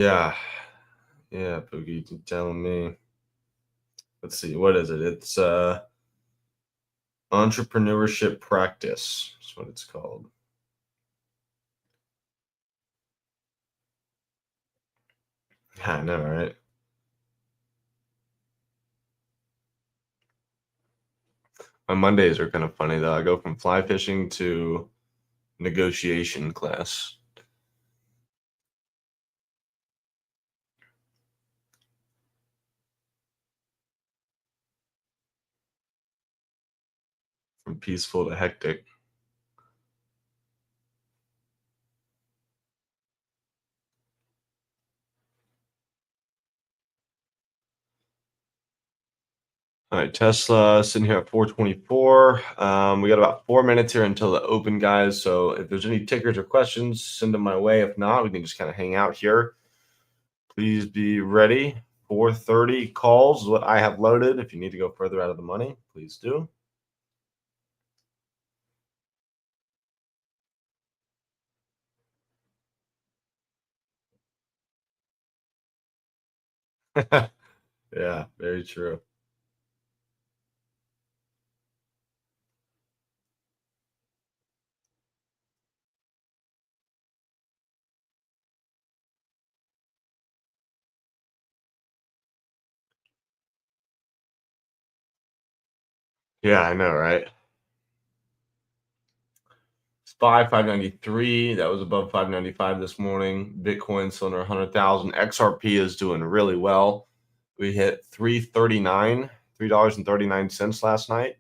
Yeah. Yeah, Boogie, you telling me. Let's see, what is it? It's entrepreneurship practice. That's what it's called. I know, right? My Mondays are kind of funny though. I go from fly fishing to negotiation class. From peaceful to hectic. All right, Tesla sitting here at 424. We got about 4 minutes here until the open, guys. So if there's any tickers or questions, send them my way. If not, we can just kind of hang out here. Please be ready. 4:30 calls is what I have loaded. If you need to go further out of the money, please do. Yeah, very true. Yeah, I know, right? SPY 593. That was above 595 this morning. Bitcoin still under 100,000. XRP is doing really well. We hit 339, $3.39 last night.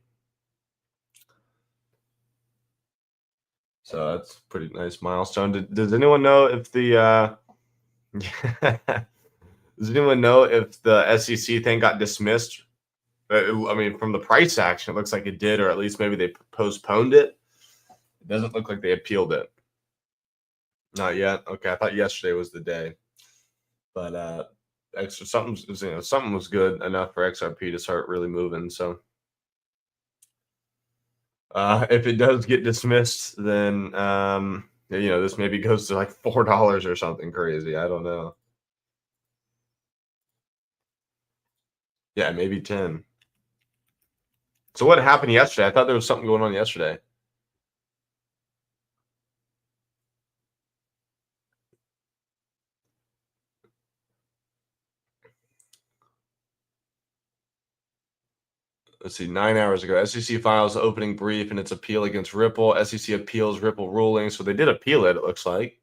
So that's a pretty nice milestone. Does anyone know if the does anyone know if the SEC thing got dismissed? I mean, from the price action, it looks like it did, or at least maybe they postponed it. It doesn't look like they appealed it. Not yet. Okay, I thought yesterday was the day, but extra something was good enough for XRP to start really moving. So if it does get dismissed, then this maybe goes to like $4 or something crazy. I don't know. Yeah, maybe 10. So what happened yesterday? I thought there was something going on yesterday. Let's see, 9 hours ago, SEC files opening brief in its appeal against Ripple. SEC appeals Ripple ruling. So they did appeal it, it looks like.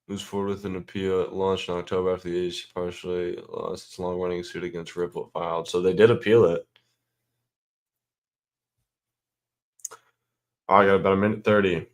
Moves forward with an appeal. It launched in October after the agency partially lost its long running suit against Ripple filed. So they did appeal it. Oh, I got about a minute 30.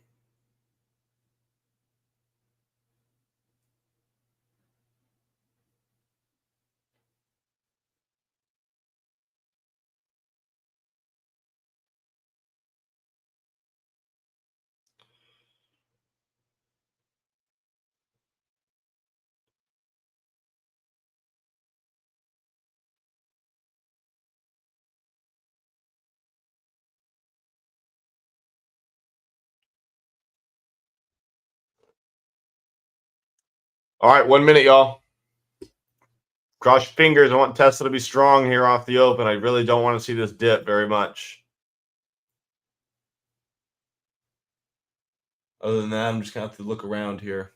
All right, 1 minute, y'all. Cross your fingers. I want Tesla to be strong here off the open. I really don't want to see this dip very much. Other than that, I'm just gonna have to look around here.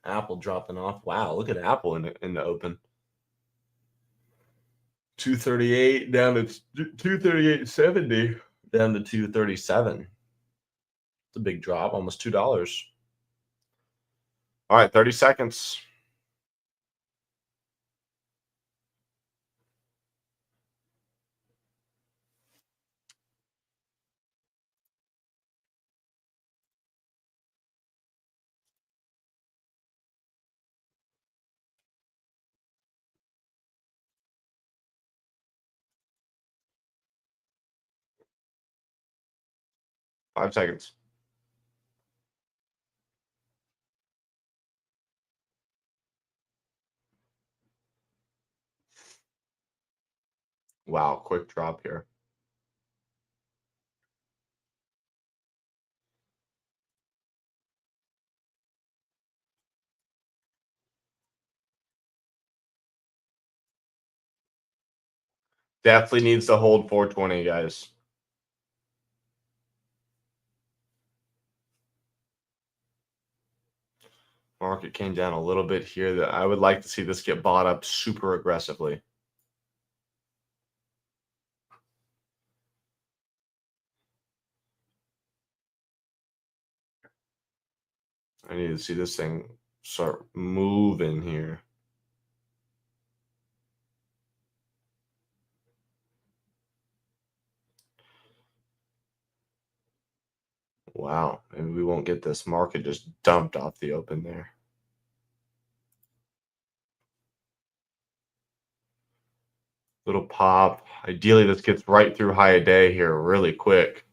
Apple dropping off. Wow, look at Apple in the open. 238 down to 238.70 down to 237. It's a big drop, almost $2. All right, 30 seconds. 5 seconds. Wow, quick drop here. Definitely needs to hold 420, guys. Market came down a little bit here. That I would like to see this get bought up super aggressively. I need to see this thing start moving here. Wow, maybe we won't get this market just dumped off the open there. Little pop. Ideally, this gets right through high a day here really quick.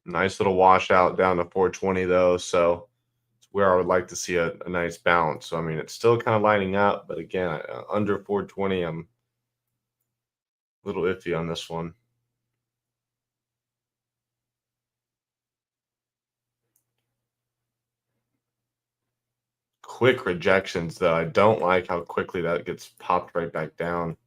Nice little washout down to 420 though, so it's where I would like to see a nice bounce. So I mean, it's still kind of lining up, but again, under 420, I'm a little iffy on this one. Quick rejections though. I don't like how quickly that gets popped right back down.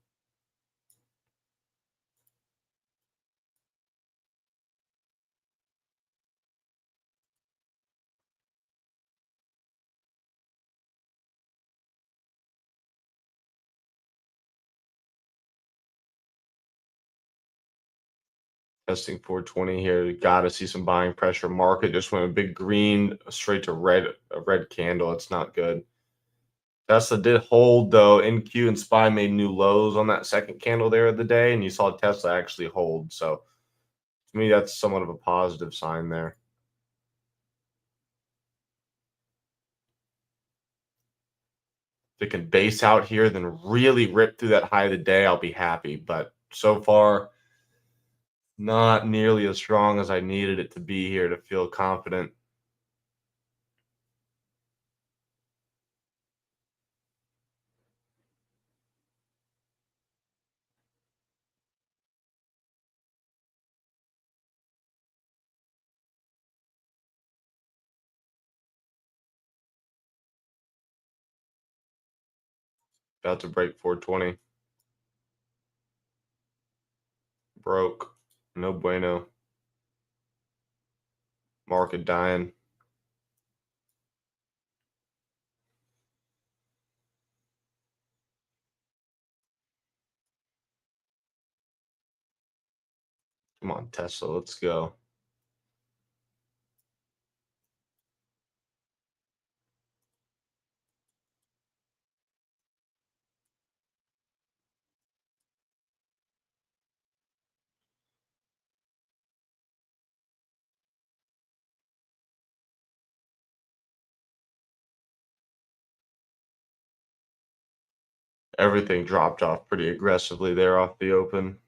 Testing 420 here. Got to see some buying pressure. Market just went a big green straight to red, a red candle. It's not good. Tesla did hold though. NQ and SPY made new lows on that second candle there of the day, and you saw Tesla actually hold. So to me, that's somewhat of a positive sign there. If it can base out here, then really rip through that high of the day, I'll be happy. But so far, not nearly as strong as I needed it to be here to feel confident. About to break 420. Broke. No bueno. Market dying. Come on, Tesla. Let's go. Everything dropped off pretty aggressively there off the open.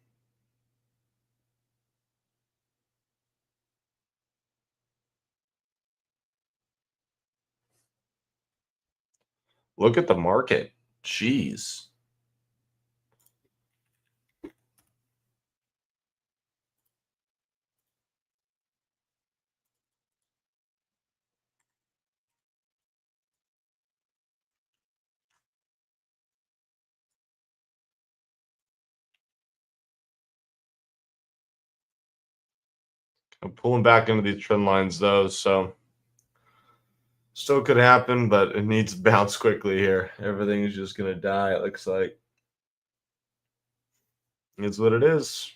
Look at the market. Jeez. I'm pulling back into these trend lines though, so still could happen, but it needs to bounce quickly here. Everything is just gonna die, it looks like. It's what it is.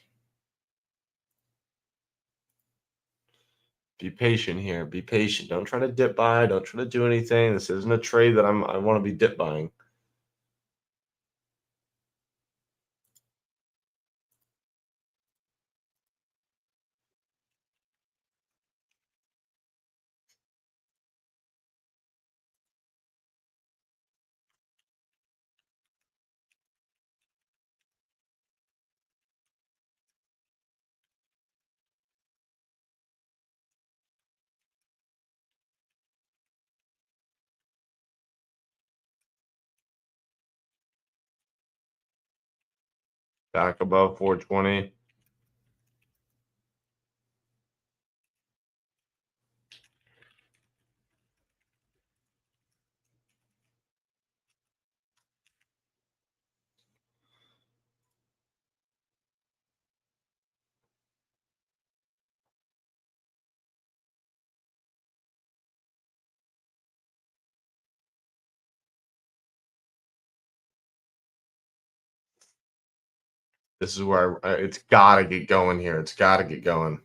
Be patient here. Be patient. Don't try to dip buy. Don't try to do anything. This isn't a trade that I want to be dip buying. Back above 420. This is where it's got to get going here. It's got to get going.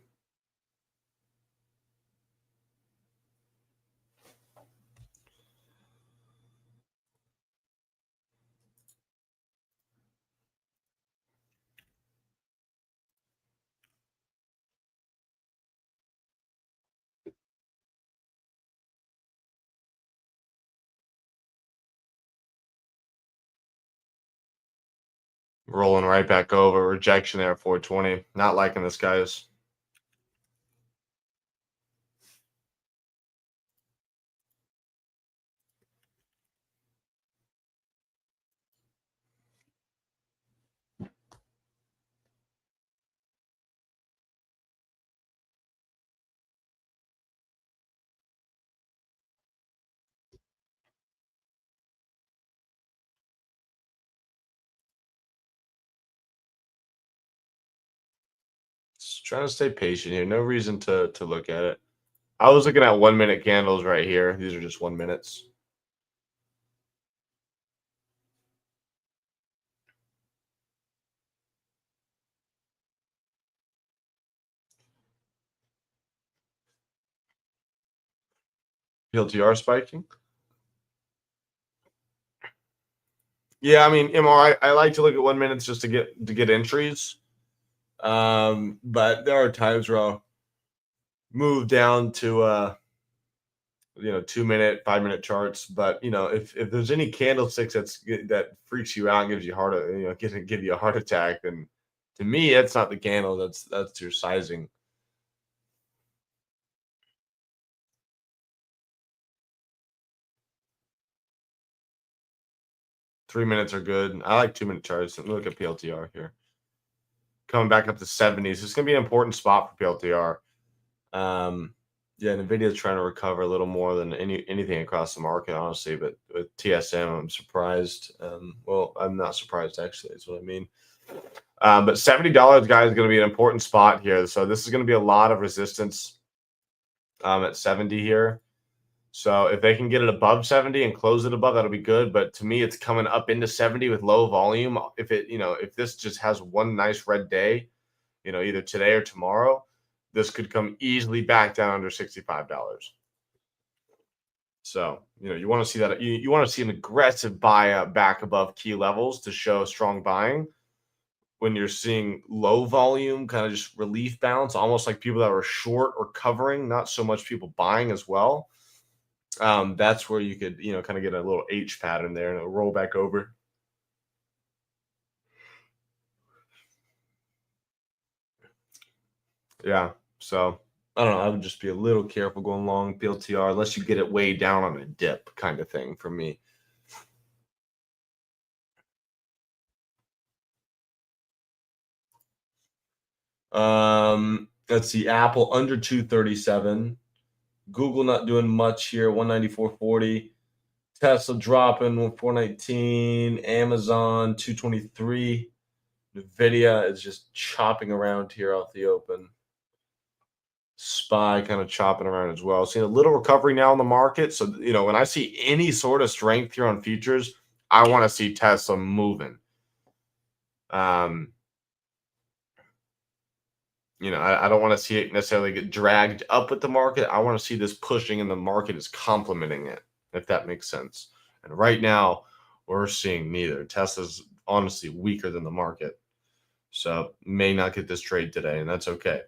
Rolling right back over. Rejection there at 420. Not liking this, guys. Just trying to stay patient here. No reason to look at it. I was looking at 1 minute candles right here. These are just 1 minutes. PLTR spiking. Yeah, I mean, MR. I like to look at 1 minutes just to get entries. But there are times where I'll move down to 2 minute, 5 minute charts. But if there's any candlesticks that freaks you out and gives you give you a heart attack, then to me that's not the candle. That's your sizing. 3 minutes are good. I like 2 minute charts. Look at PLTR here. Coming back up to 70s. It's gonna be an important spot for PLTR. Yeah, Nvidia's trying to recover a little more than anything across the market, honestly. But with TSM, I'm surprised. Well, I'm not surprised actually. Is what I mean. But $70, guys, is going to be an important spot here. So this is going to be a lot of resistance at 70 here. So if they can get it above 70 and close it above, that'll be good. But to me, it's coming up into 70 with low volume. If this just has one nice red day, either today or tomorrow, this could come easily back down under $65. So, you want to see that you want to see an aggressive buy back above key levels to show strong buying. When you're seeing low volume, kind of just relief bounce, almost like people that were short or covering, not so much people buying as well. That's where you could, kind of get a little H pattern there and it'll roll back over. Yeah. So I don't know. I would just be a little careful going long PLTR unless you get it way down on a dip kind of thing for me. Let's see. Apple under 237. Google not doing much here. 194.40. Tesla dropping 419. Amazon 223. Nvidia is just chopping around here off the open. SPY kind of chopping around as well. Seeing a little recovery now in the market. So, when I see any sort of strength here on futures, I want to see Tesla moving. I don't want to see it necessarily get dragged up with the market. I want to see this pushing and the market is complementing it, if that makes sense. And right now, we're seeing neither. Tesla's honestly weaker than the market. So may not get this trade today, and that's okay.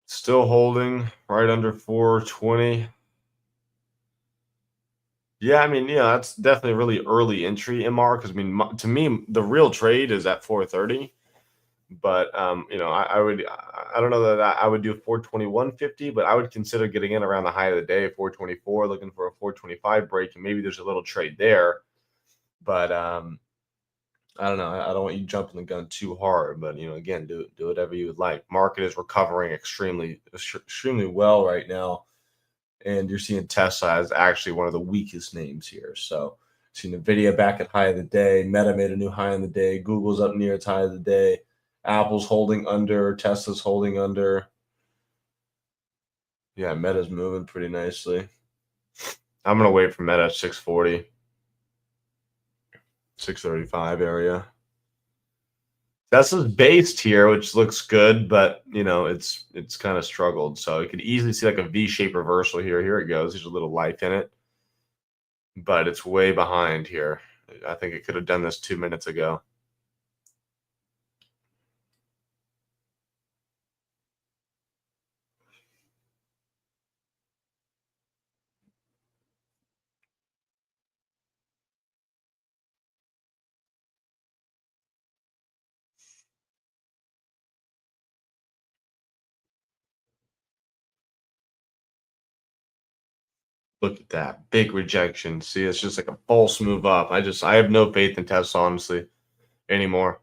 Still holding right under 420. Yeah, I mean, that's definitely a really early entry MR because I mean, to me, the real trade is at 430. But I don't know that I would do 421.50, but I would consider getting in around the high of the day, 424, looking for a 425 break, and maybe there's a little trade there. But I don't know. I don't want you jumping the gun too hard, but again, do whatever you would like. Market is recovering extremely well right now, and you're seeing Tesla as actually one of the weakest names here. So, seeing Nvidia back at high of the day, Meta made a new high in the day, Google's up near its high of the day, Apple's holding under, Tesla's holding under. Yeah, Meta's moving pretty nicely. I'm gonna wait for Meta at 640, 635 area. Tesla's based here, which looks good, but it's kind of struggled. So you could easily see like a V-shaped reversal here. Here it goes. There's a little life in it, but it's way behind here. I think it could have done this 2 minutes ago. Look at that big rejection. See, it's just like a false move up. I have no faith in Tesla honestly anymore.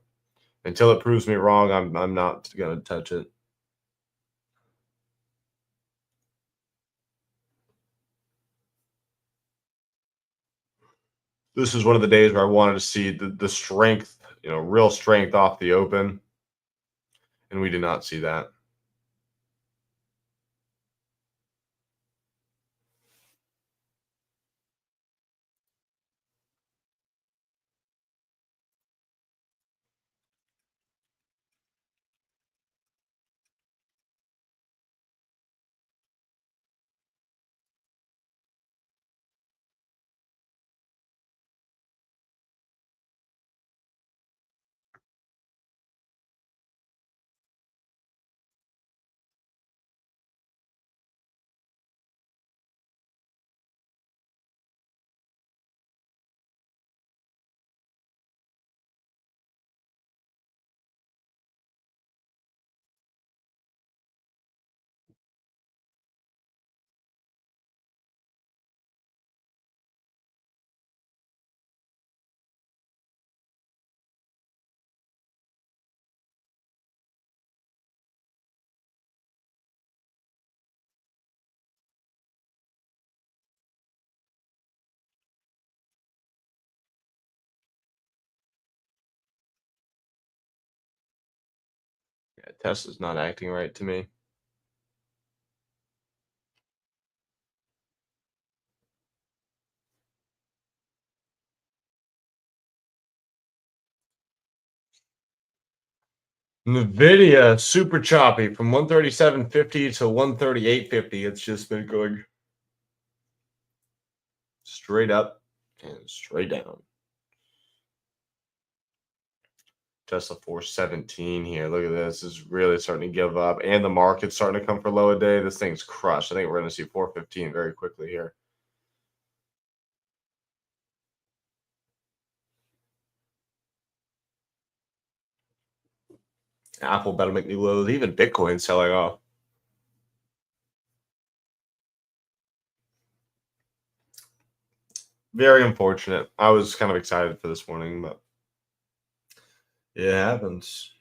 Until it proves me wrong, I'm not gonna touch it. This is one of the days where I wanted to see the strength, real strength off the open, and we did not see that. Yeah, Tesla's not acting right to me. Nvidia super choppy from 137.50 to 138.50. It's just been going straight up and straight down. Tesla 417 here. Look at this. This is really starting to give up. And the market's starting to come for low a day. This thing's crushed. I think we're going to see 415 very quickly here. Apple better make new lows. Even Bitcoin selling off. Very unfortunate. I was kind of excited for this morning, but it happens.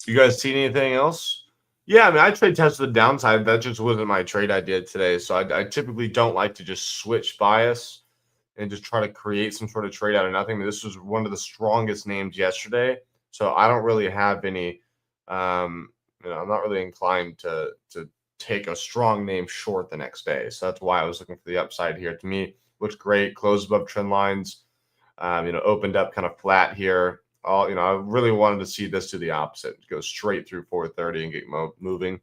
You guys see anything else? Yeah, I mean, I trade Tesla the downside. That just wasn't my trade idea today. So I typically don't like to just switch bias and just try to create some sort of trade out of nothing. But this was one of the strongest names yesterday. So I don't really have any, I'm not really inclined to take a strong name short the next day. So that's why I was looking for the upside here. To me, looks great. Closed above trend lines. Opened up kind of flat here. I really wanted to see this do the opposite, go straight through 430 and get moving.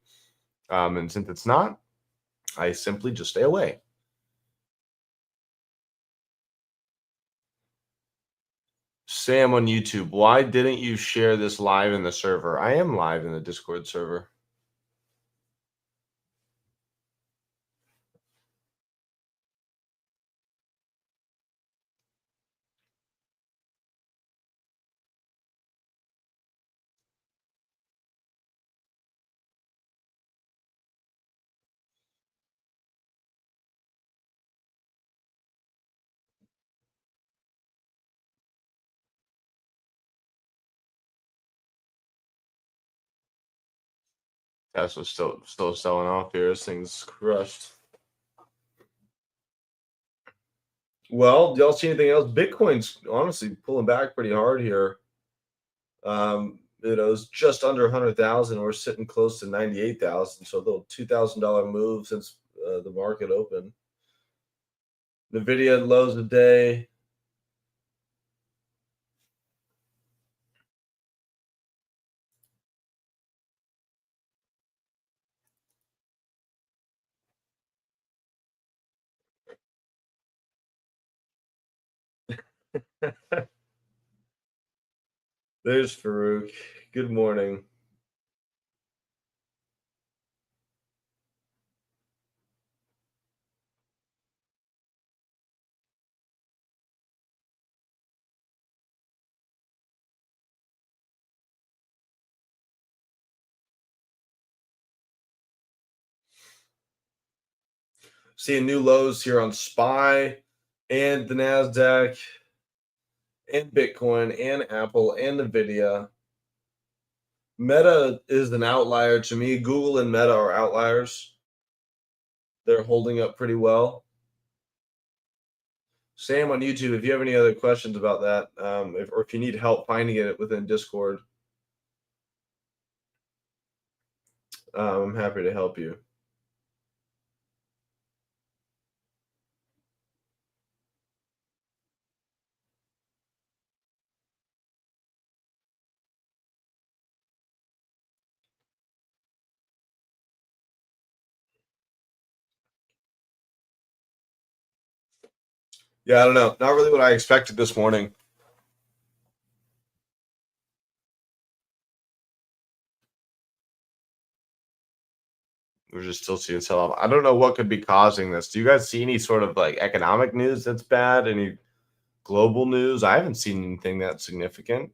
And since it's not, I simply just stay away. Sam on YouTube, why didn't you share this live in the server? I am live in the Discord server. Tesla's still selling off here. This thing's crushed. Well, do y'all see anything else? Bitcoin's honestly pulling back pretty hard here. It's just under 100,000. We're sitting close to 98,000. So a little $2,000 move since the market opened. Nvidia lows a day. There's Farouk. Good morning. Seeing new lows here on SPY and the NASDAQ and Bitcoin and Apple and Nvidia. Meta is an outlier to me. Google and Meta are outliers. They're holding up pretty well. Sam on YouTube, if you have any other questions about that, or if you need help finding it within Discord, I'm happy to help you. Yeah, I don't know. Not really what I expected this morning. We're just still seeing sell off. I don't know what could be causing this. Do you guys see any sort of like economic news that's bad? Any global news? I haven't seen anything that significant.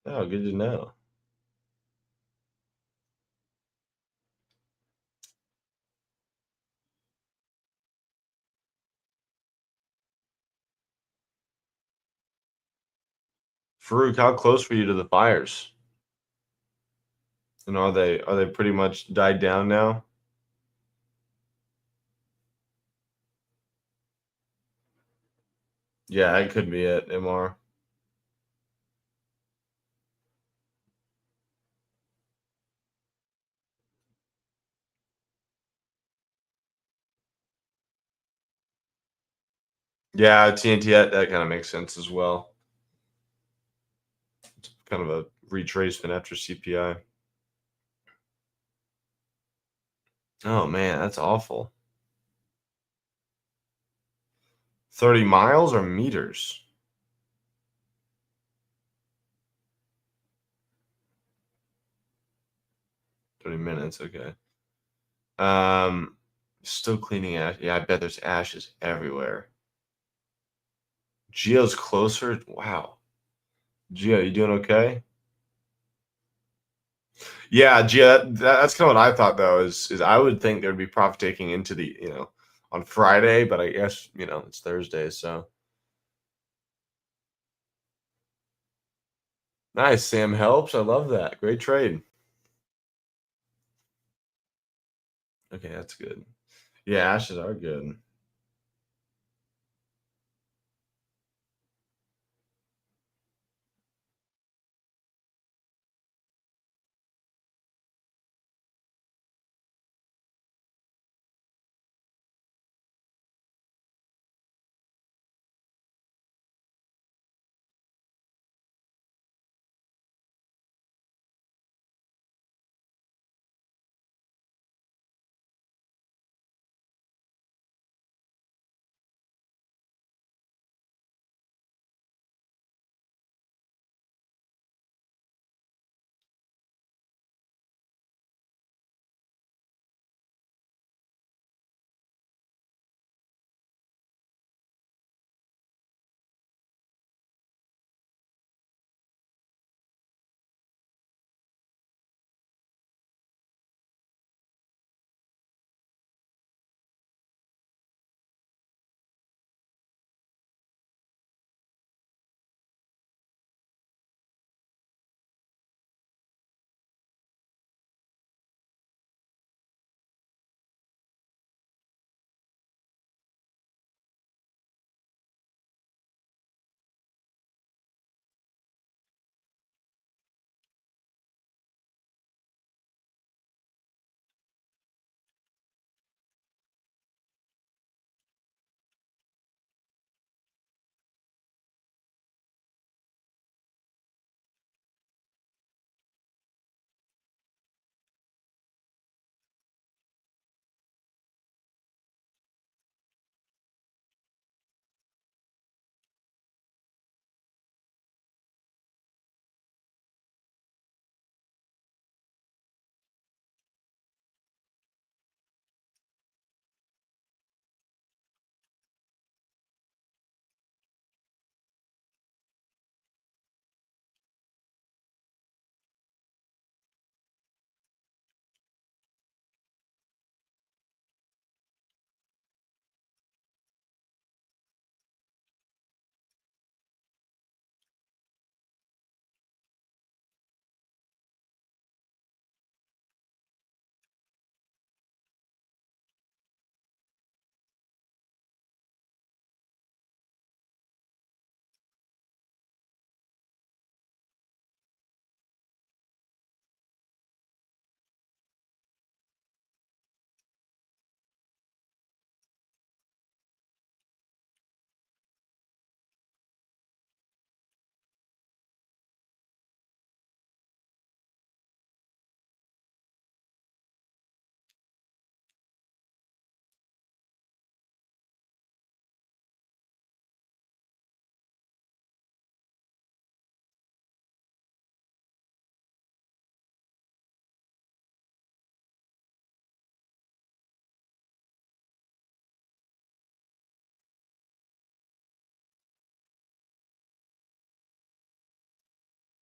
Oh, good to know. Farouk, how close were you to the fires? And are they pretty much died down now? Yeah, it could be it, MR. Yeah, TNT, that kind of makes sense as well. It's kind of a retracement after CPI. Oh man, that's awful. 30 miles or meters? 30 minutes, okay. Um, Still cleaning ash. Yeah, I bet there's ashes everywhere. Geo's closer. Wow. Geo, you doing okay? Yeah, Geo, that's kind of what I thought though, is I would think there'd be profit taking into the, on Friday, but I guess, it's Thursday, so nice. Sam helps. I love that. Great trade. Okay, that's good. Yeah, ashes are good. I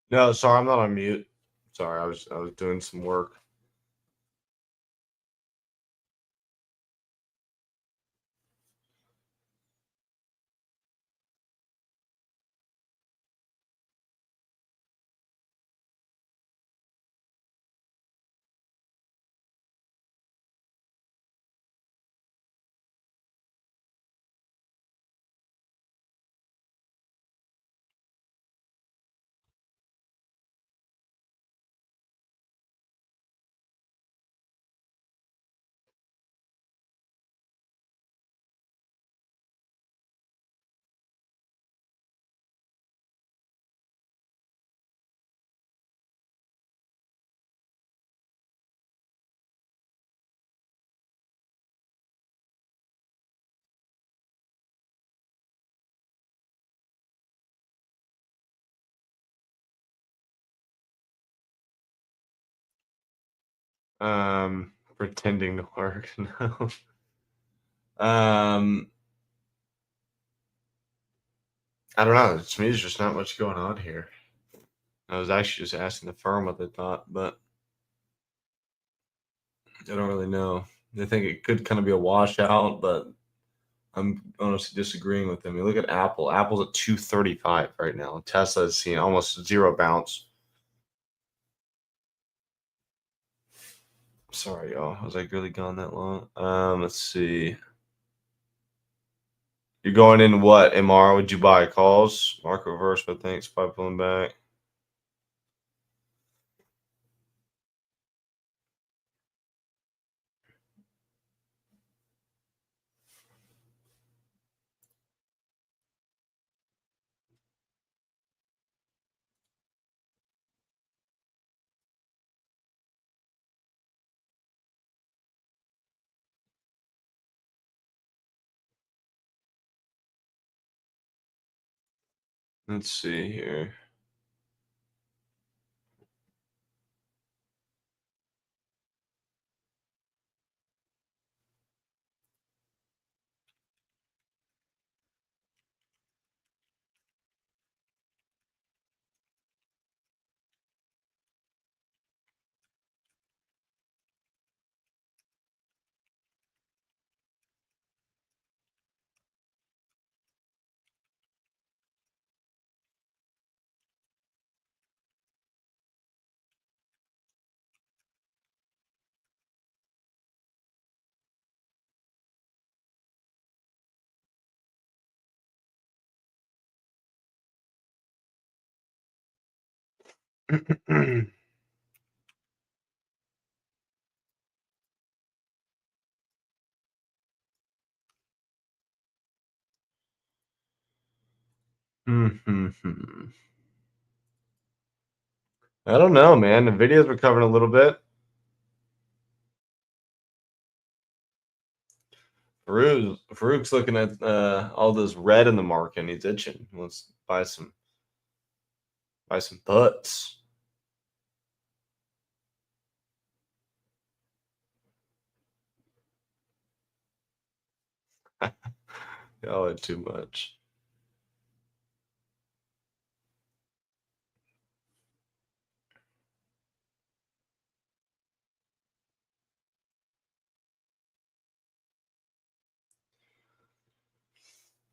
No, sorry, I'm not on mute. Sorry, I was doing some work. Pretending to work. No. Um, I don't know. To me, there's just not much going on here. I was actually just asking the firm what they thought, but I don't really know. They think it could kind of be a washout, but I'm honestly disagreeing with them. You look at Apple. Apple's at 235 right now. Tesla is seeing almost zero bounce. Sorry, y'all. Was I really gone that long? Let's see. You're going in what? MR? Would you buy calls? Market reverse, but thanks. By pulling back. Let's see here. I don't know, man. The videos were covering a little bit. Farouk's looking at all this red in the market and he's itching. He wants to buy some butts. Y'all had too much.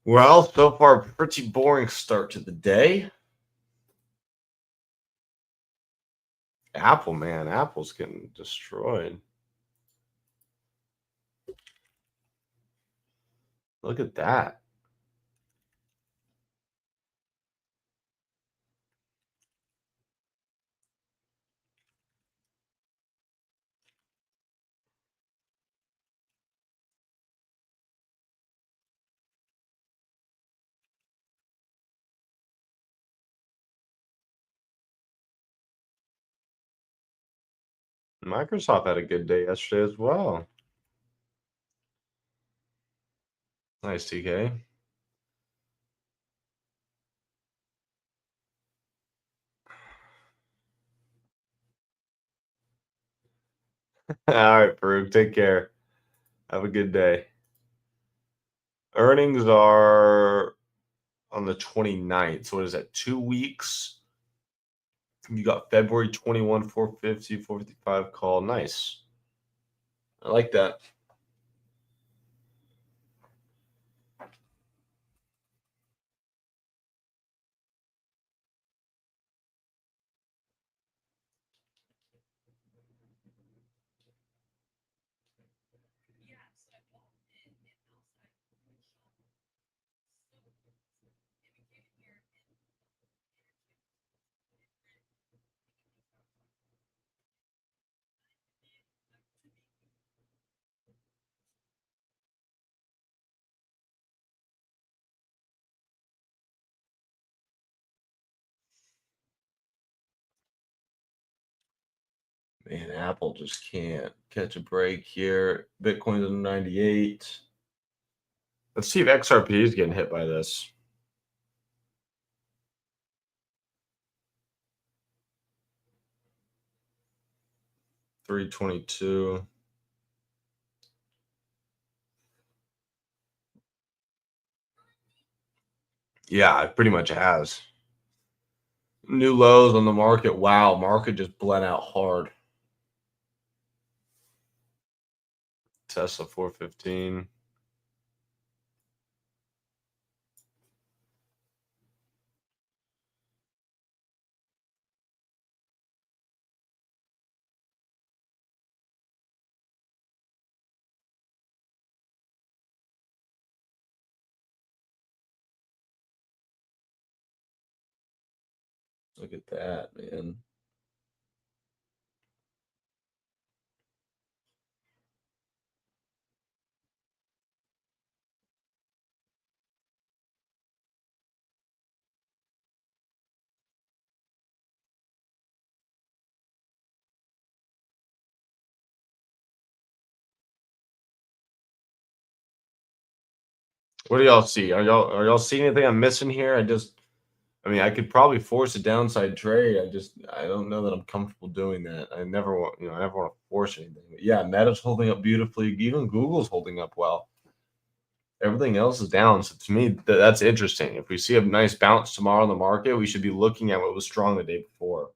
Well, so far, pretty boring start to the day. Apple, man, Apple's getting destroyed. Look at that. Microsoft had a good day yesterday as well. Nice, TK. All right, Farouk, take care. Have a good day. Earnings are on the 29th. So what is that? 2 weeks? You got February 21, 450, 455 call. Nice. I like that. Man, Apple just can't catch a break here. Bitcoin's at 98. Let's see if XRP is getting hit by this. 322. Yeah, it pretty much has. New lows on the market. Wow, market just bled out hard. Tesla 415. Look at that, man. What do y'all see? Are y'all seeing anything I'm missing here? I mean, I could probably force a downside trade. I don't know that I'm comfortable doing that. I never want to force anything. But yeah, Meta's holding up beautifully. Even Google's holding up well. Everything else is down. So to me, that's interesting. If we see a nice bounce tomorrow in the market, we should be looking at what was strong the day before.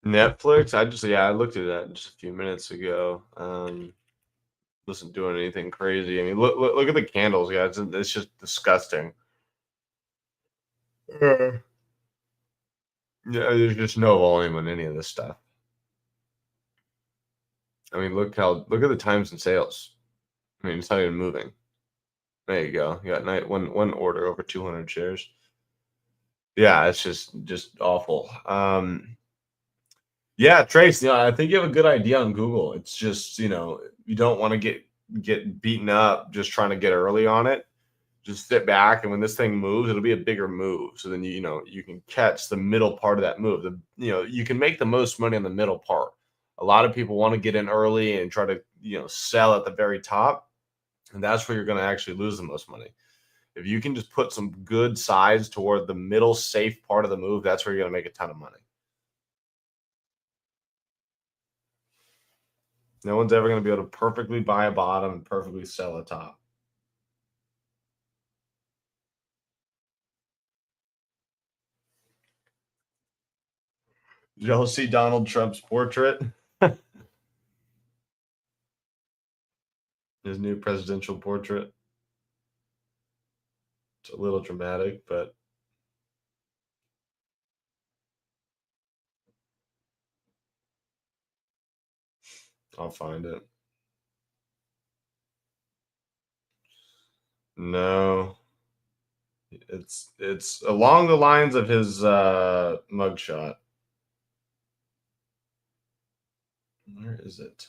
Netflix, I looked at that just a few minutes ago. Wasn't doing anything crazy. I mean, look at the candles, guys. It's just disgusting. Uh, Yeah, there's just no volume on any of this stuff. I mean, look at the times and sales. I mean, it's not even moving. There you go. You got one order over 200 shares. Yeah, it's just awful. Yeah, Trace, I think you have a good idea on Google. It's just, you don't want to get beaten up just trying to get early on it. Just sit back, and when this thing moves, it'll be a bigger move. So then you can catch the middle part of that move. You can make the most money on the middle part. A lot of people want to get in early and try to sell at the very top, and that's where you're going to actually lose the most money. If you can just put some good size toward the middle safe part of the move, that's where you're going to make a ton of money. No one's ever going to be able to perfectly buy a bottom and perfectly sell a top. Did y'all see Donald Trump's portrait? His new presidential portrait. It's a little dramatic, but I'll find it. No, it's along the lines of his mugshot. Where is it?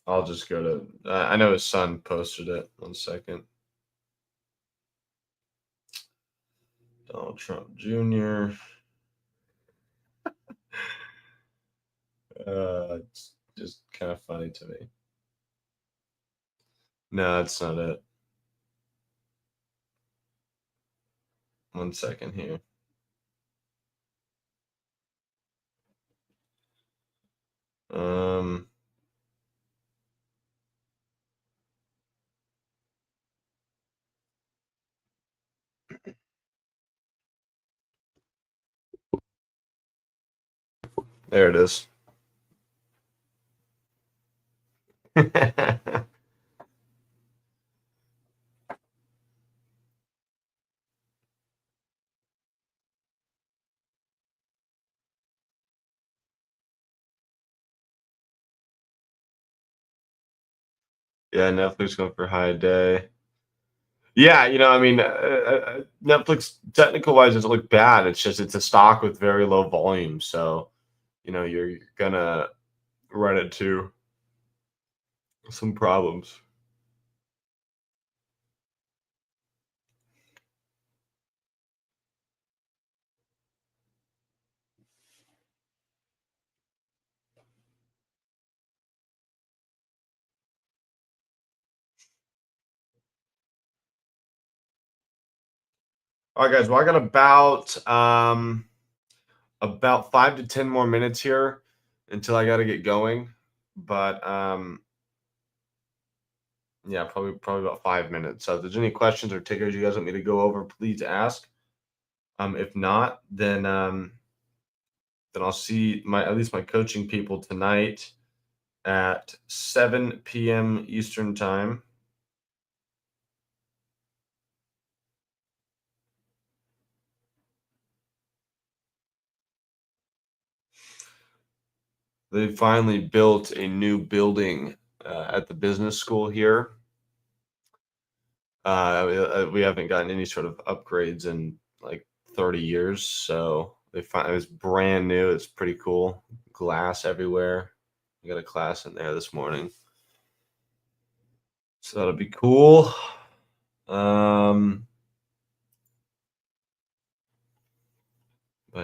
I'll just go to. I know his son posted it. 1 second. Donald Trump Jr. It's just kind of funny to me. No, that's not it. One second here. Um, there it is. Yeah, Netflix going for high day. Yeah, I mean, Netflix technical wise doesn't look bad. It's just it's a stock with very low volume, so you're gonna run into some problems. All right, guys. Well, I got about 5 to 10 more minutes here until I got to get going. But yeah, probably about 5 minutes. So if there's any questions or tickers you guys want me to go over, please ask. If not, then I'll see my at least my coaching people tonight at 7 p.m. Eastern time. They finally built a new building at the business school here. We haven't gotten any sort of upgrades in like 30 years, so it was brand new. It's pretty cool. Glass everywhere. I got a class in there this morning, so that'll be cool. But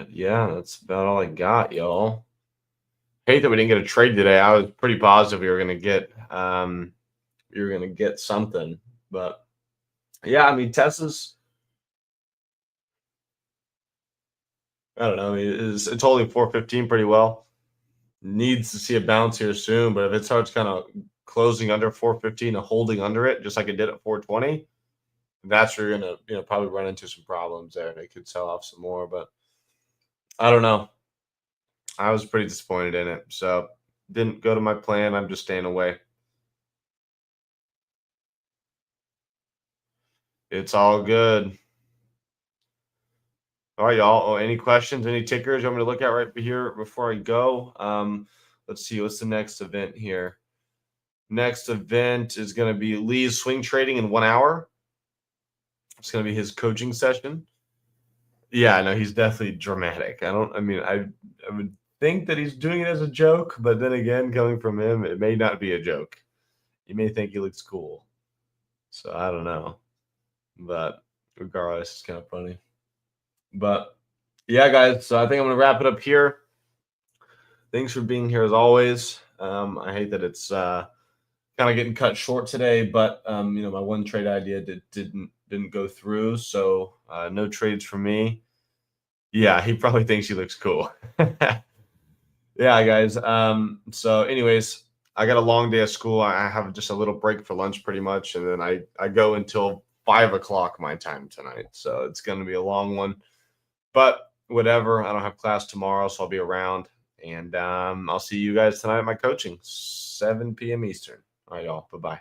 yeah, that's about all I got, y'all. Hate that we didn't get a trade today. I was pretty positive we were gonna get something, but yeah, I mean Tesla's. I don't know. I mean, it's holding 415 pretty well. Needs to see a bounce here soon, but if it starts kind of closing under 415 and holding under it, just like it did at 420, that's where you're gonna probably run into some problems there, and it could sell off some more. But I don't know. I was pretty disappointed in it, so didn't go to my plan. I'm just staying away. It's all good. All right, y'all. Oh, any questions, any tickers you want me to look at right here before I go? Let's see. What's the next event here? Next event is going to be Lee's swing trading in 1 hour. It's going to be his coaching session. Yeah, no, he's definitely dramatic. I would think that he's doing it as a joke, but then again, coming from him, it may not be a joke. You may think he looks cool. So I don't know. But regardless, it's kind of funny. But yeah, guys, so I think I'm going to wrap it up here. Thanks for being here as always. I hate that it's kind of getting cut short today, but my one trade idea didn't go through, so no trades for me. Yeah, he probably thinks he looks cool. Yeah, guys. So anyways, I got a long day of school. I have just a little break for lunch pretty much, and then I go until 5 o'clock my time tonight. So it's gonna be a long one. But whatever. I don't have class tomorrow, so I'll be around. And I'll see you guys tonight at my coaching, 7 p.m. Eastern. All right, y'all. Bye-bye.